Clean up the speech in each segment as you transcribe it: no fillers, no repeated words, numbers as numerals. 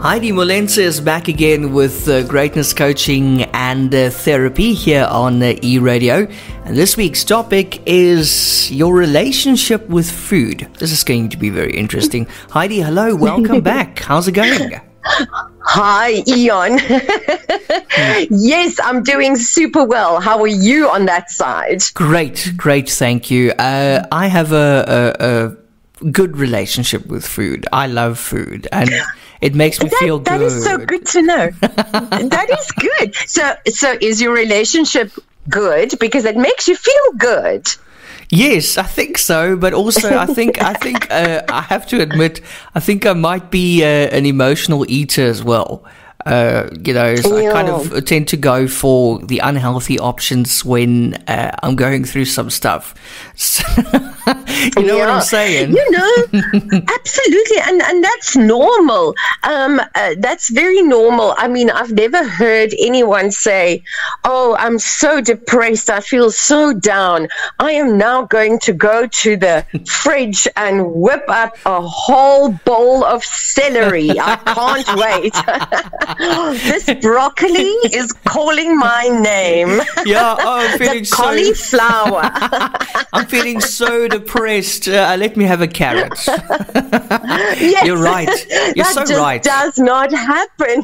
Heidi Mollentze is back again with greatness coaching and therapy here on eRadio. And this week's topic is your relationship with food. This is going to be very interesting. Heidi, hello, welcome back. How's it going? Hi, Ian. Yes, I'm doing super well. How are you on that side? Great, thank you. I have a good relationship with food. I love food, and it makes me feel good. That is so good to know. That is good. So is your relationship good because it makes you feel good? Yes, I think so, but also I think I have to admit, I think I might be an emotional eater as well. So I kind of tend to go for the unhealthy options when I'm going through some stuff. So, you know what I'm saying? Absolutely, and that's normal. That's very normal. I mean, I've never heard anyone say, "Oh, I'm so depressed. I feel so down. I am now going to go to the fridge and whip up a whole bowl of celery. I can't wait." This broccoli is calling my name. Yeah, I'm feeling the cauliflower. I'm feeling so depressed. Let me have a carrot. Yes, you're right. You're so right. That just does not happen.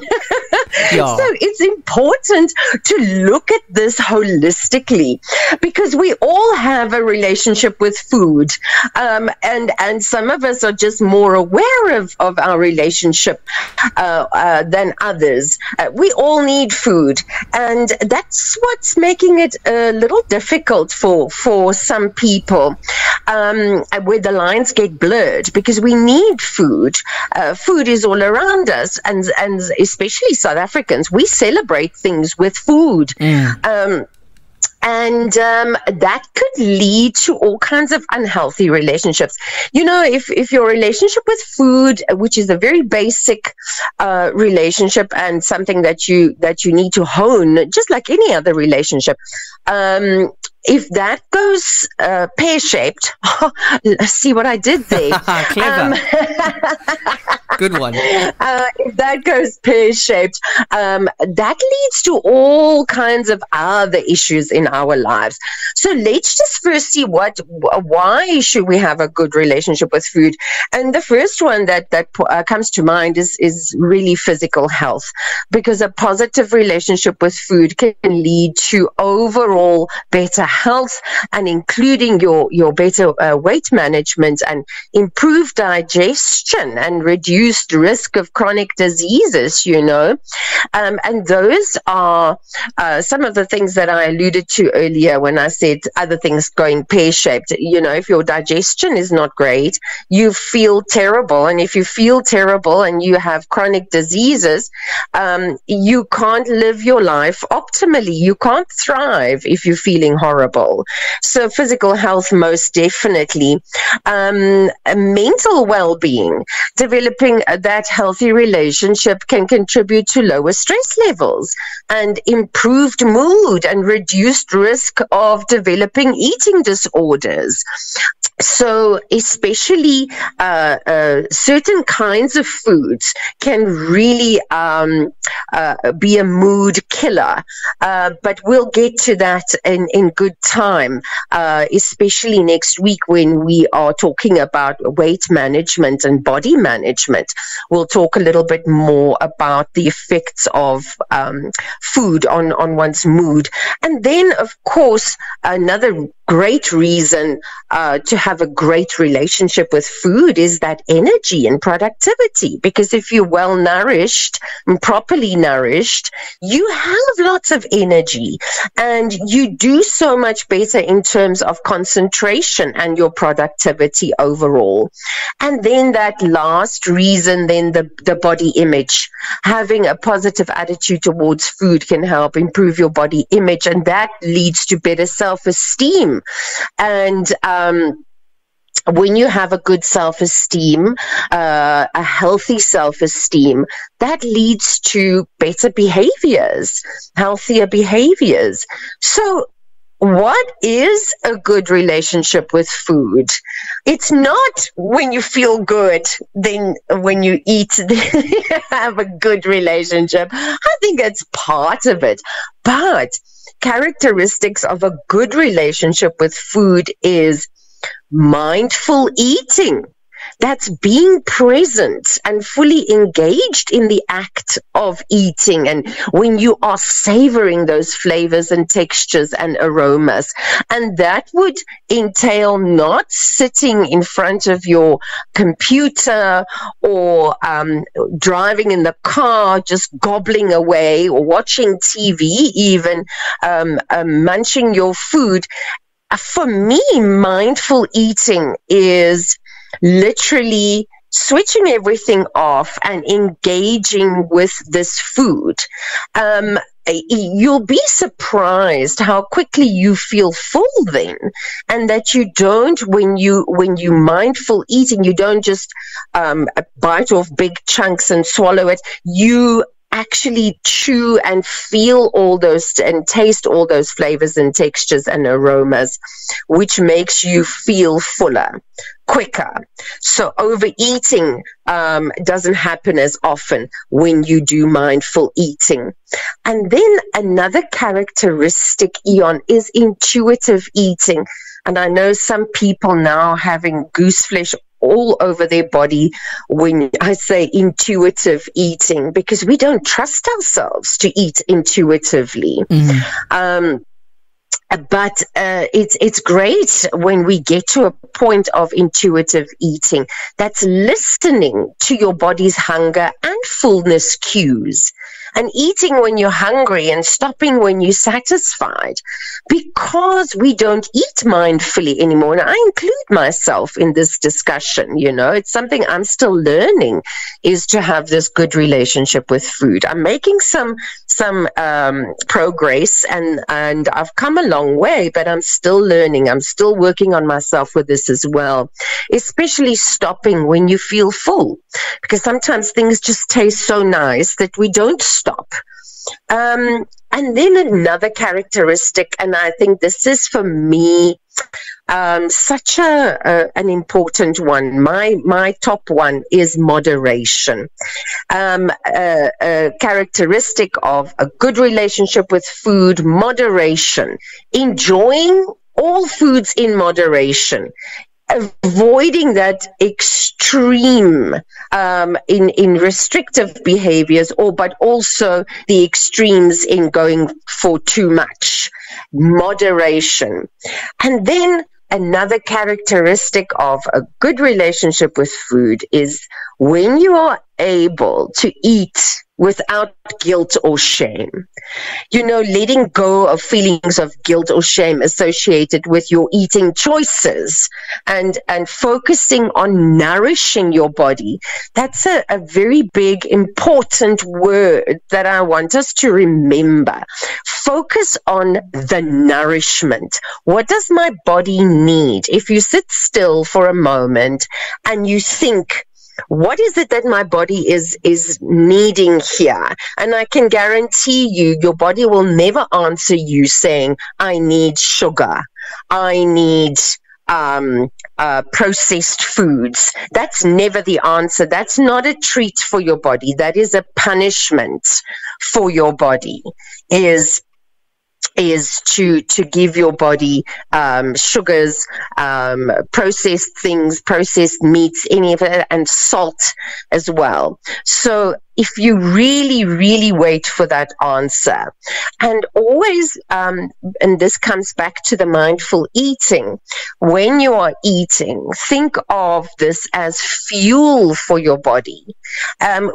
Yeah. So it's important to look at this holistically, because we all have a relationship with food, and some of us are just more aware of our relationship than others. We all need food, and that's what's making it a little difficult for some people, where the lines get blurred, because we need food. Food is all around us, and especially South Africans, we celebrate things with food. And that could lead to all kinds of unhealthy relationships. You know, if your relationship with food, which is a very basic relationship and something that you need to hone, just like any other relationship, if that goes pear-shaped, see what I did there? Clever. Good one. If that goes pear-shaped, that leads to all kinds of other issues in our lives. So let's just first see why should we have a good relationship with food? And the first one that comes to mind is really physical health, because a positive relationship with food can lead to overall better health, and including your better weight management and improved digestion and reduced risk of chronic diseases, and those are some of the things that I alluded to earlier when I said other things going pear-shaped. If your digestion is not great, you feel terrible, and if you feel terrible and you have chronic diseases, you can't live your life optimally. You can't thrive if you're feeling horrible. So physical health, most definitely. Mental well-being, developing that healthy relationship can contribute to lower stress levels and improved mood and reduced risk of developing eating disorders. So especially certain kinds of foods can really be a mood killer, but we'll get to that in good time, especially next week when we are talking about weight management and body management. We'll talk a little bit more about the effects of food on one's mood. And then, of course, another great reason to have a great relationship with food is that energy and productivity, because if you're well nourished and properly nourished, you have lots of energy and you do so much better in terms of concentration and your productivity overall. And then that last reason, then the body image, having a positive attitude towards food can help improve your body image, and that leads to better self-esteem. And when you have a good self-esteem, a healthy self-esteem, that leads to better behaviors, healthier behaviors. So what is a good relationship with food? It's not when you feel good, then when you eat, then you have a good relationship. I think it's part of it. But characteristics of a good relationship with food is mindful eating. That's being present and fully engaged in the act of eating, and when you are savoring those flavors and textures and aromas. And that would entail not sitting in front of your computer or driving in the car, just gobbling away, or watching TV even, munching your food. For me, mindful eating is literally switching everything off and engaging with this food. You'll be surprised how quickly you feel full then, and that you don't, when you mindful eating, you don't just bite off big chunks and swallow it. You actually chew and feel all those and taste all those flavors and textures and aromas, which makes you feel fuller, quicker. So overeating doesn't happen as often when you do mindful eating. And then another characteristic, Eon, is intuitive eating. And I know some people now having goose flesh all over their body when I say intuitive eating, because we don't trust ourselves to eat intuitively. But it's great when we get to a point of intuitive eating that's listening to your body's hunger and fullness cues, and eating when you're hungry and stopping when you're satisfied, because we don't eat mindfully anymore. And I include myself in this discussion. It's something I'm still learning, is to have this good relationship with food. I'm making some progress, and I've come a long way, but I'm still learning. I'm still working on myself with this as well, especially stopping when you feel full, because sometimes things just taste so nice that we don't stop. And then another characteristic, and I think this is for me such an important one. My top one is moderation. A characteristic of a good relationship with food: moderation. Enjoying all foods in moderation. Avoiding that extreme in restrictive behaviors, but also the extremes in going for too much. Moderation. And then another characteristic of a good relationship with food is when you are able to eat without guilt or shame. Letting go of feelings of guilt or shame associated with your eating choices, and focusing on nourishing your body. That's a very big, important word that I want us to remember. Focus on the nourishment. What does my body need? If you sit still for a moment and you think, what is it that my body is needing here? And I can guarantee you, your body will never answer you saying, I need sugar, I need processed foods. That's never the answer. That's not a treat for your body. That is a punishment for your body, is to give your body sugars, processed things, processed meats, any of it, and salt as well. So if you really, really wait for that answer, and always, and this comes back to the mindful eating, when you are eating, think of this as fuel for your body.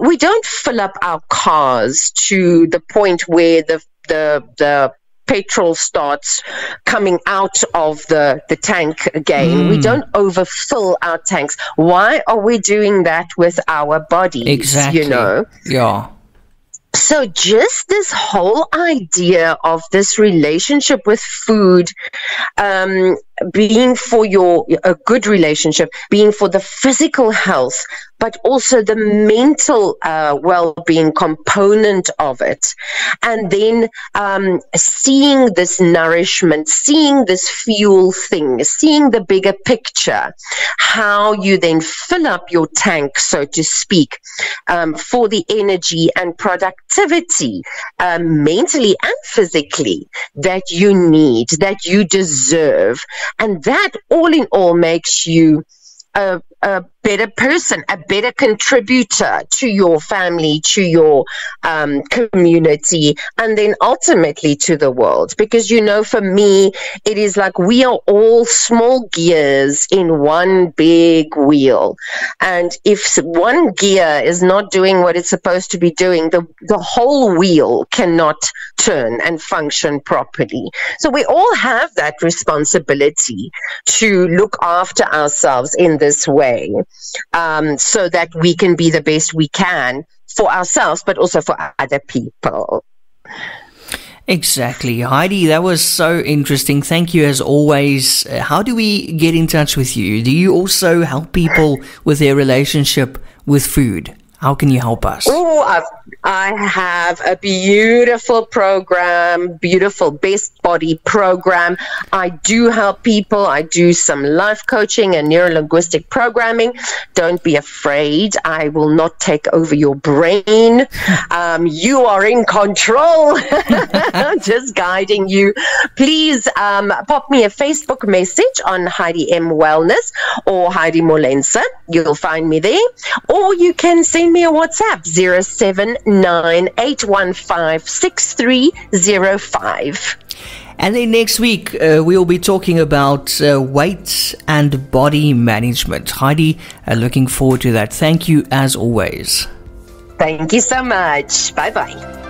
We don't fill up our cars to the point where the petrol starts coming out of the tank again. We don't overfill our tanks. Why are we doing that with our bodies? Exactly. Yeah. So just this whole idea of this relationship with food, being for a good relationship, being for the physical health, but also the mental well-being component of it. And then seeing this nourishment, seeing this fuel thing, seeing the bigger picture, how you then fill up your tank, so to speak, for the energy and productivity, mentally and physically, that you need, that you deserve. And that all in all makes you a better person, a better contributor to your family, to your community, and then ultimately to the world. Because, for me, it is like we are all small gears in one big wheel. And if one gear is not doing what it's supposed to be doing, the whole wheel cannot turn and function properly. So we all have that responsibility to look after ourselves in this way. So that we can be the best we can for ourselves, but also for other people. Exactly. Heidi, that was so interesting. Thank you as always. How do we get in touch with you? Do you also help people with their relationship with food? How can you help us? Oh, I have a beautiful program, beautiful Best Body program. I do help people. I do some life coaching and neuro-linguistic programming. Don't be afraid. I will not take over your brain. You are in control. Just guiding you. Please pop me a Facebook message on Heidi M Wellness or Heidi Mollentze. You'll find me there. Or you can send me a WhatsApp, 079-815-6305. And then next week, we'll be talking about weight and body management. Heidi, looking forward to that. Thank you as always. Thank you so much. Bye-bye.